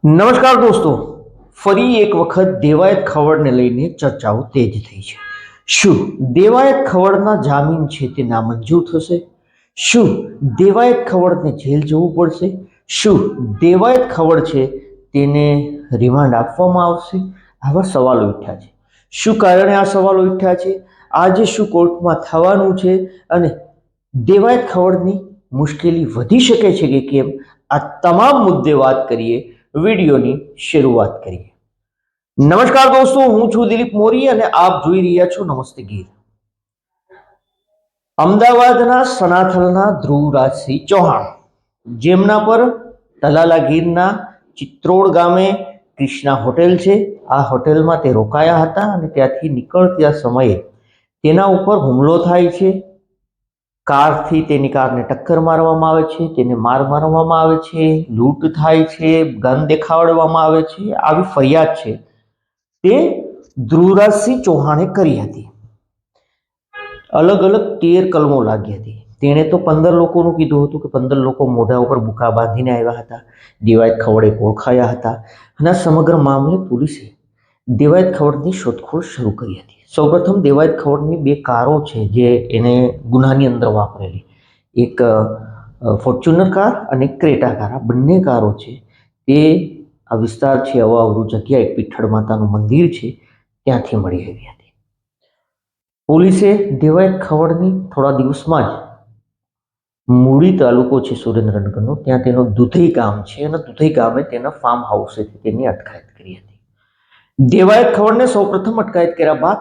નમસ્કાર દોસ્તો, ફરી એક વખત દેવાયત ખવડને લઈને ચર્ચાઓ તેજ થઈ છે. શું દેવાયત ખવડના જામીન છે તે નામંજૂર થશે? શું દેવાયત ખવડને જેલ જવું પડશે? શું દેવાયત ખવડ છે તેને રિમાન્ડ આપવામાં આવશે? આવા સવાલો ઉઠ્યા છે. શું કારણે આ સવાલો ઉઠ્યા છે? આજે શું કોર્ટમાં થવાનું છે? અને દેવાયત ખવડની મુશ્કેલી વધી શકે છે કે કેમ? આ તમામ મુદ્દે વાત કરીએ. વિડીયોની શરૂઆત કરીએ. નમસ્કાર દોસ્તો, હું છું દિલીપ મોરી અને આપ જોઈ રહ્યા છો નમસ્તે ગીર. અમદાવાદના સનાથલના ધ્રુવરાજસિંહ ચૌહાણ, જેમના પર તલાલા ગીરના ચિત્રોડ ગામે કૃષ્ણા હોટેલ છે, આ હોટેલમાં તે રોકાયા હતા અને ત્યાંથી નીકળતા સમયે તેના ઉપર હુમલો થાય છે. કારથી તેની કારને ટક્કર મારવામાં આવે છે, તેને માર મારવામાં આવે છે, લૂંટ થાય છે, ગન દેખાડવામાં આવે છે. આવી ફરિયાદ છે તે ધ્રુવરાજસિંહ ચૌહાણે કરી હતી. અલગ અલગ 13 કલમો લાગી હતી. તેણે તો 15 લોકોનું કીધું હતું કે 15 લોકો મોઢા ઉપર બુકા બાંધીને આવ્યા હતા, દેવાયત ખવડે ઓળખાયા હતા. અને આ સમગ્ર મામલે પોલીસે દેવાયત ખવડની શોધખોળ શરૂ કરી હતી. સૌપ્રથમ દેવાયત ખવડની 2 કારો છે જે એને ગુનાની અંદર વાપરેલી, એક ફોર્ચ્યુનર કાર અને ક્રેટા કાર. આ બંને કારો છે તે આ વિસ્તાર છે અવાવરૂ જગ્યા, એક પીઠળ માતાનું મંદિર છે ત્યાંથી મળી આવી હતી. પોલીસે દેવાયત ખવડની થોડા દિવસમાં જ મૂળી તાલુકો છે સુરેન્દ્રનગરનો, ત્યાં તેનું દુધઈ ગામ છે અને દુધઈ ગામે તેના ફાર્મ હાઉસેથી તેની અટકાયત કરી હતી. દેવાયત ખવડને સૌપ્રથમ અટકાયત કર્યા બાદ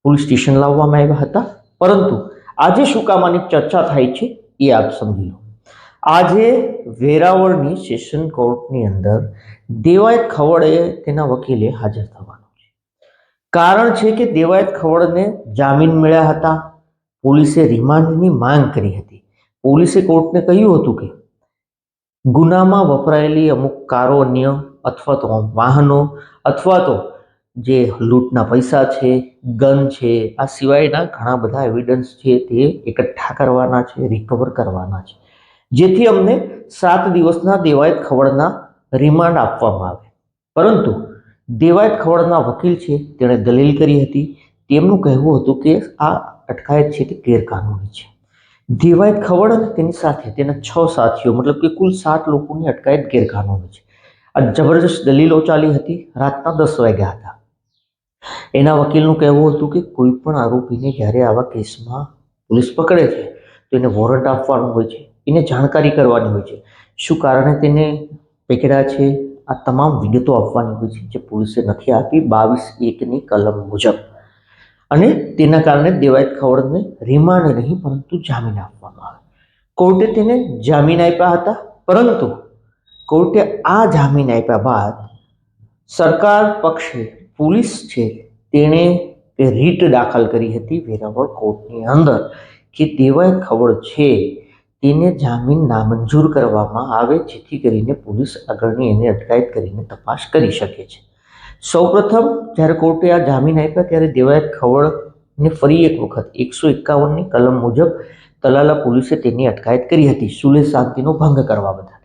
પોલીસ સ્ટેશન લાવવામાં આવ્યા હતા. પરંતુ આજે શું કામની ચર્ચા થાય છે એ આપ સમજી લો. આજે વેરાવળની સેશન કોર્ટની અંદર દેવાયત ખવડે તેના વકીલે હાજર થવાનું છે. કારણ છે કે દેવાયત ખવડને જામીન મળ્યા હતા. પોલીસે રિમાન્ડની માંગ કરી હતી. પોલીસે કોર્ટને કહ્યું હતું કે ગુનામાં વપરાયેલી અમુક કારો, અન્ય અથવા તો વાહનો અથવા તો જે લૂંટના પૈસા છે, ગન છે, આ સિવાયના ઘણા બધા એવિડન્સ છે તે એકઠા કરવાના છે, રિકવર કરવાના છે, જેથી અમને 7 દિવસના દેવાયત ખવડના રિમાન્ડ આપવામાં આવે. પરંતુ દેવાયત ખવડના વકીલ છે તેણે દલીલ કરી હતી. તેમનું કહેવું હતું કે આ અટકાયત છે તે ગેરકાનૂની છે. દેવાયત ખવડ અને તેની સાથે તેના 6 સાથીઓ, મતલબ કે કુલ 7 લોકોની અટકાયત ગેરકાનૂની છે. આ જબરજસ્ત દલીલો ચાલી હતી. રાતના 10 વાગ્યા હતા. એના વકીલનું કહેવું હતું કે કોઈ પણ આરોપીને જ્યારે આવા કેસમાં પોલીસ પકડે છે તો એને વોરંટ આપવાનું હોય છે, એને જાણકારી કરવાની હોય છે, શું કારણે તેને પકડ્યા છે, આ તમામ વિગતો આપવાની હોય છે, જે પોલીસે નથી આપી 22(1)ની કલમ મુજબ. અને તેના કારણે દેવાયત ખવડને રિમાન્ડ નહીં પરંતુ જામીન આપવામાં આવે. કોર્ટે તેને જામીન આપ્યા હતા. પરંતુ કોર્ટે આ જામીન આપ્યા બાદ સરકાર પક્ષે પોલીસ છે તેણે રીટ દાખલ કરી હતી વેરાવળ કોર્ટની અંદર કે દેવાયત ખવડ છે તેને જામીન નામંજૂર કરવામાં આવે, જેથી કરીને પોલીસ આગળની એની અટકાયત કરીને તપાસ કરી શકે છે. સૌપ્રથમ જ્યારે કોર્ટે આ જામીન આપ્યા ત્યારે દેવાયત ખવડને ફરી એક વખત 151ની કલમ મુજબ તલાલા પોલીસે તેની અટકાયત કરી હતી, સુલેહ શાંતિનો ભંગ કરવા બદલ.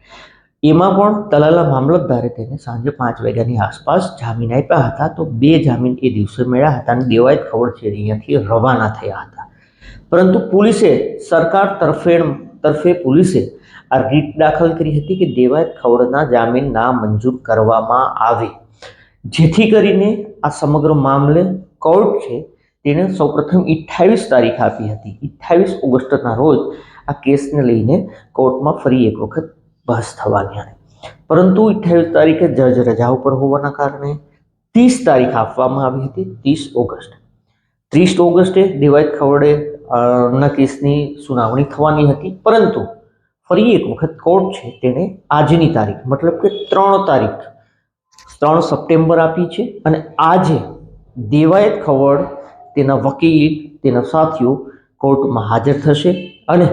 એમાં પણ તલાલા મામલતદારે તેને સાંજે 5 વાગ્યાની આસપાસ જામીન આપ્યા હતા. તો 2 જામીન એ દિવસે મળ્યા હતા અને દેવાયત ખવડ છે અહીંયાથી રવાના થયા હતા. પરંતુ પોલીસે, સરકાર તરફે પોલીસે આ રીટ દાખલ કરી હતી કે દેવાયત ખવડના જામીન નામંજૂર કરવામાં આવે, જેથી કરીને આ સમગ્ર મામલે કોર્ટ છે તેને સૌપ્રથમ 28 તારીખ આપી હતી. 28 ઓગસ્ટના રોજ આ કેસને લઈને કોર્ટમાં ફરી એક વખત બહસ થવાની હતી. પરંતુ 28 તારીખે જજ રજા ઉપર હોવાના કારણે 30 તારીખ આપવામાં આવી હતી, 30 ઓગસ્ટ. 30 ઓગસ્ટે દેવાયત ખવડે ના કેસની સુનાવણી થવાની હતી. પરંતુ ફરી એક વખત કોર્ટ છે તેને આજની તારીખ, મતલબ કે 3 સપ્ટેમ્બર આપી છે. અને આજે દેવાયત ખવડ, તેના વકીલ, તેના સાથીઓ કોર્ટમાં હાજર થશે અને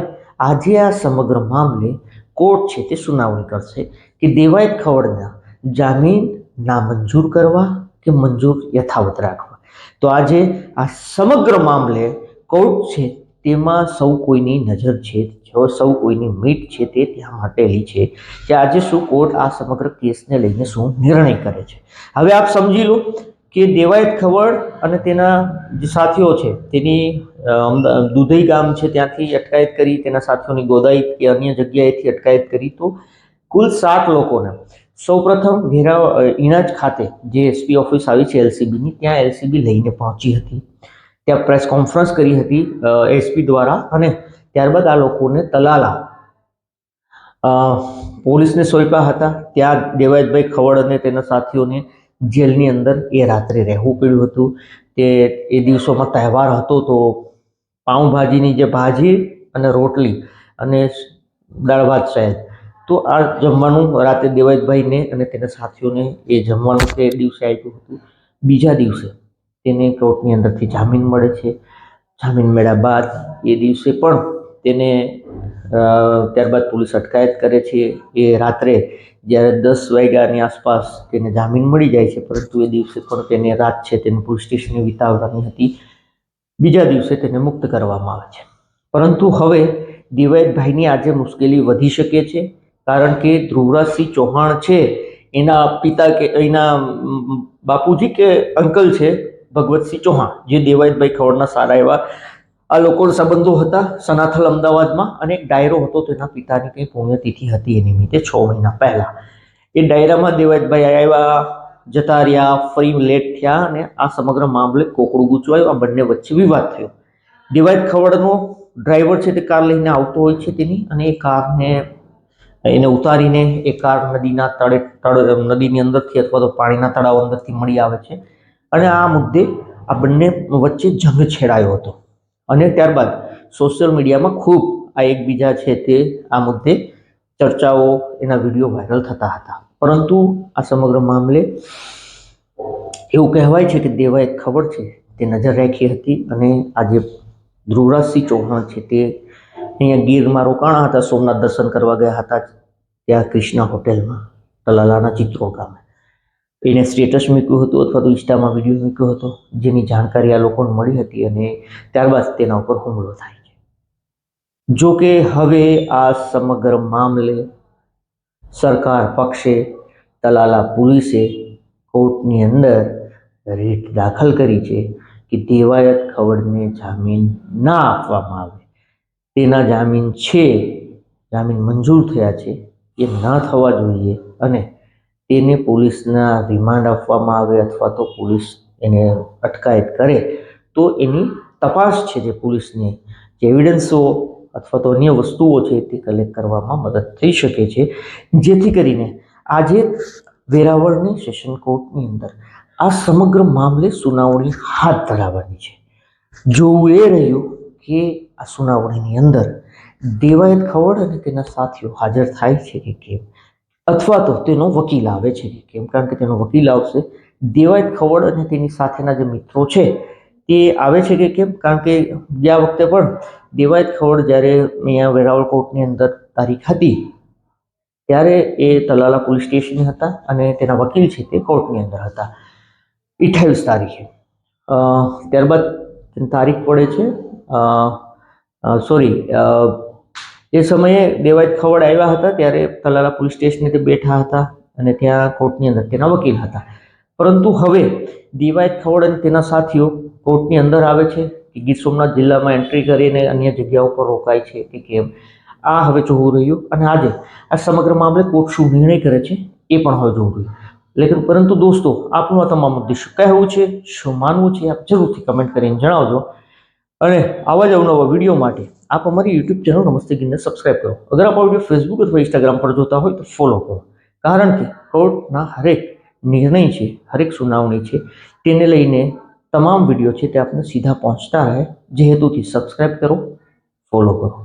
આજે આ સમગ્ર મામલે કોર્ટ છે તે સુનાવણી કરશે કે દેવાયત ખવડના જામીન નામંજૂર કરવા કે મંજૂર યથાવત રાખવા. તો આજે આ સમગ્ર મામલે કોર્ટ છે તેમાં સૌ કોઈની નજર છે છે। હવે સૌ કોઈની મીટ છે તે ત્યાં માટેલી છે કે આજે શું કોર્ટ આ સમગ્ર કેસને લઈને શું નિર્ણય કરે છે। હવે આપ સમજી લો કે દેવાયત ખવડ અને તેના જે સાથીઓ છે તેની દુધઈ ગામ છે ત્યાંથી અટકાયત કરી, તેના સાથીઓની ગોદાઈ કે અન્ય જગ્યાએથી અટકાયત કરી, તો કુલ 7 લોકોને સૌપ્રથમ ઈણાજ ખાતે જે એસપી ઓફિસ આવી છે એલસીબીની, ત્યાં એલસીબી લઈને પહોંચી હતી, ત્યાં પ્રેસ કોન્ફરન્સ કરી હતી એસપી દ્વારા, અને ત્યારબાદ આ લોકોને તલાલા પોલીસને સોંપ્યા હતા। ત્યાં દેવાયતભાઈ ખવડ અને તેના સાથીઓને જેલની અંદર એ રાત્રે રહેવું પડ્યું હતું। તે એ દિવસોમાં તહેવાર હતો તો પાઉંભાજીની જે ભાજી અને રોટલી અને દાળ ભાત શાયદ, તો આ જમવાનું રાતે દેવાયતભાઈને અને તેના સાથીઓને એ જમવાનું તે દિવસે આપ્યું હતું। બીજા દિવસે તેને કોર્ટની અંદરથી જામીન મળે છે। જામીન મળ્યા બાદ એ દિવસે પણ તેને ત્યારબાદ પોલીસ અટકાયત કરે છે। એ રાત્રે જ્યારે 10 વાગ્યાની આસપાસ તેને જામીન મળી જાય છે, પરંતુ એ દિવસે પણ તેને રાત છે તેને પોલીસ સ્ટેશને વિતાવવાની હતી। બીજા દિવસે તેને મુક્ત કરવામાં આવે છે, પરંતુ હવે દેવાયતભાઈની આજે મુશ્કેલી વધી શકે છે, કારણ કે ધ્રુવરાજસિંહ ચૌહાણ છે એના પિતા કે એના બાપુજી કે અંકલ છે ભગવતસિંહ ચૌહાણ, જે દેવાયતભાઈ ખવડના સારા એવા આ લોકોના સંબંધો હતા સનાથલ અમદાવાદમાં, અને એક ડાયરો હતો તેના પિતાની કંઈ પુણ્યતિથિ હતી એ નિમિત્તે 6 મહિના પહેલા એ ડાયરામાં દેવાયતભાઈ આવ્યા, જતા રહ્યા, ફરી લેટ થયા અને આ સમગ્ર મામલે કોકડું ગૂંચવાયું। આ બંને વચ્ચે વિવાદ થયો। દેવાયત ખવડનો ડ્રાઈવર છે તે કાર લઈને આવતો હોય છે તેની, અને એ કારને એને ઉતારીને એ કાર નદીની અંદરથી અથવા તો પાણીના તળાવ અંદરથી મળી આવે છે, અને આ મુદ્દે આ બંને વચ્ચે જંગ છેડાયો હતો, અને ત્યારબાદ સોશિયલ મીડિયામાં ખૂબ આ એકબીજા છે તે આ મુદ્દે ચર્ચાઓ, એના વિડીયો વાયરલ થતા હતા। પરંતુ આ સમગ્ર મામલે એવું કહેવાય છે કે દેવાયત ખવડ છે તે નજર રાખી હતી, અને આજે ધ્રુવરાજસિંહ ચૌહાણ છે તે અહીંયા ગીરમાં રોકાણા હતા, સોમનાથ દર્શન કરવા ગયા હતા, ત્યાં કૃષ્ણા હોટેલમાં તલાલાના ચિત્રોડ ગામે એને સ્ટેટસ મૂક્યું હતું અથવા તો ઇન્સ્ટામાં વિડીયો મૂક્યો હતો, જેની જાણકારી આ લોકોને મળી હતી, અને ત્યારબાદ તેના ઉપર હુમલો થાય છે। જો કે હવે આ સમગ્ર મામલે સરકાર પક્ષે તલાલા પોલીસે કોર્ટની અંદર રીટ દાખલ કરી છે કે દેવાયત ખવડને જામીન ના આપવામાં આવે, તેના જામીન છે, જામીન મંજૂર થયા છે એ ન થવા જોઈએ, અને તેને પોલીસના રિમાન્ડ આપવામાં આવે અથવા તો પોલીસ એને અટકાયત કરે તો એની તપાસ છે જે પોલીસની જે એવિડન્સો અથવા તો અન્ય વસ્તુઓ છે તે કલેક્ટ કરવામાં મદદ થઈ શકે છે, જેથી કરીને આજે વેરાવળની સેશન કોર્ટની અંદર આ સમગ્ર મામલે સુનાવણી હાથ ધરાવવાની છે। જોવું એ રહ્યું કે આ સુનાવણીની અંદર દેવાયત ખવડ અને તેના સાથીઓ હાજર થાય છે કે કેમ, અથવા તો તેનો વકીલ આવે છે કે કેમ, કારણ કે તેનો વકીલ આવશે, દેવાયત ખવડ અને તેની સાથેના જે મિત્રો છે તે આવે છે કે કેમ, કારણ કે ગયા વખતે પણ દેવાયત ખવડ જ્યારે અહીંયા વેરાવળ કોર્ટની અંદર તારીખ હતી ત્યારે એ તલાલા પોલીસ સ્ટેશન હતા અને તેના વકીલ છે તે કોર્ટની અંદર હતા 28 તારીખે। ત્યારબાદ તારીખ પડે છે એ સમયે દેવાયત ખવડ આવ્યા હતા ત્યારે તલાલા પોલીસ સ્ટેશને તે બેઠા હતા અને ત્યાં કોર્ટની અંદર તેના વકીલ હતા, પરંતુ હવે દેવાયત ખવડ અને તેના સાથીઓ કોર્ટની અંદર આવે છે કે ગીર સોમનાથ જિલ્લામાં એન્ટ્રી કરીને અન્ય જગ્યાઓ પર રોકાય છે કે કેમ, આ હવે જોવું રહ્યું, અને આજે આ સમગ્ર મામલે કોર્ટ શું નિર્ણય કરે છે એ પણ હવે જોવું રહ્યું। પરંતુ દોસ્તો, આપનું આ તમામ મુદ્દે શું કહેવું છે, શું માનવું છે, આપ જરૂરથી કમેન્ટ કરીને જણાવજો, અને આવા જ અવનવા વિડીયો માટે આપ અમારી યુટ્યુબ ચેનલ નમસ્તે ગીરને સબસ્ક્રાઈબ કરો। અગર આપ આ વિડીયો ફેસબુક અથવા ઇન્સ્ટાગ્રામ પર જોતા હોય તો ફોલો કરો, કારણ કે કોર્ટના હરેક નિર્ણય છે, હરેક સુનાવણી છે તેને લઈને તમામ વિડીયો છે તે આપને સીધા પહોંચતા રહે, જે હેતુથી સબસ્ક્રાઈબ કરો, ફોલો કરો।